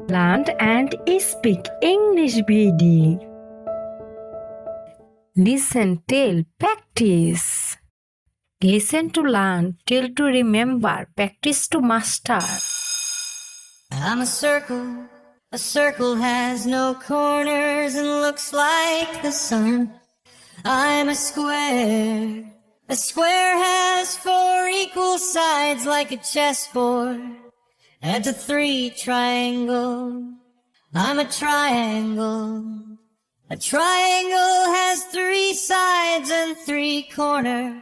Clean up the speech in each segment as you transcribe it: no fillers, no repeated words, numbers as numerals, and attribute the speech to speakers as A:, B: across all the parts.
A: Learn and speak English BD. Listen, tell, practice. Listen to learn, tell to remember, practice to master.
B: I'm a circle has no corners and looks like the sun. I'm a square has four equal sides like a chessboard, and a three triangle. I'm a triangle has three sides and three corners.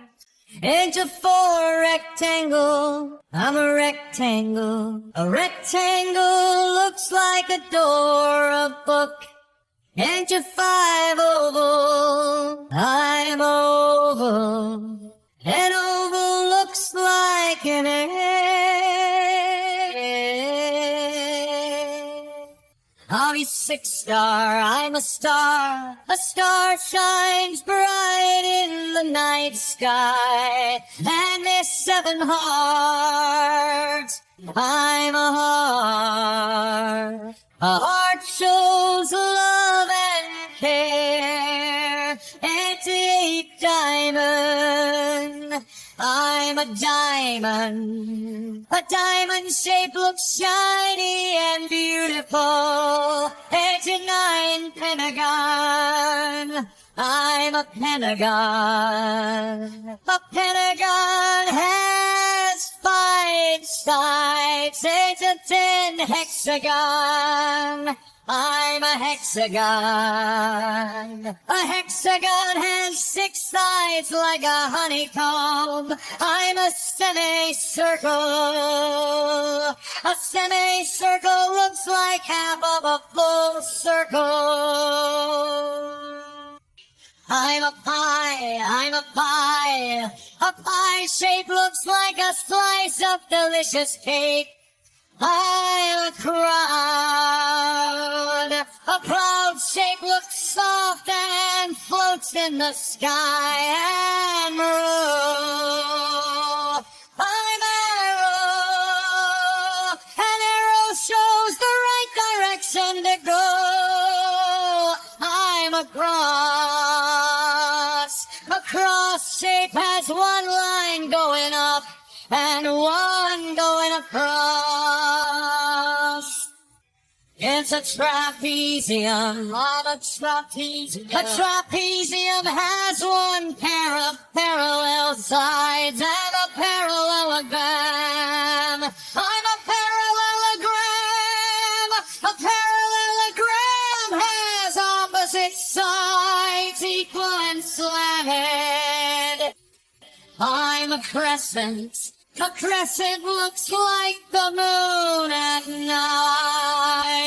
B: Ain't a four rectangle, I'm a rectangle. A rectangle looks like a door, a book. Ain't a five oval, I'm oval. An oval looks like an egg. I'll be six star, I'm a star. A star shines bright in the night sky. And there's seven hearts, I'm a heart. A heart shows love and care. And the eighth diamond, I'm a diamond. A diamond shape looks shiny and beautiful. 89 pentagon, I'm a pentagon. A pentagon has five sides. 8 to 10 hexagon, I'm a hexagon. A hexagon has six sides like a honeycomb. I'm a semicircle. A semicircle looks like half of a full circle. I'm a pie. A pie shape looks like a slice of delicious cake. I'm a cloud. A cloud shape looks soft and floats in the sky and roll. I'm arrow. An arrow shows the right direction to go. I'm a cross. A cross shape has one line going up and one going across. It's a trapezium, I'm a trapezium. A trapezium has one pair of parallel sides and a parallelogram. I'm a parallelogram. A parallelogram has opposite sides equal and slanted. I'm a crescent. A crescent looks like the moon at night.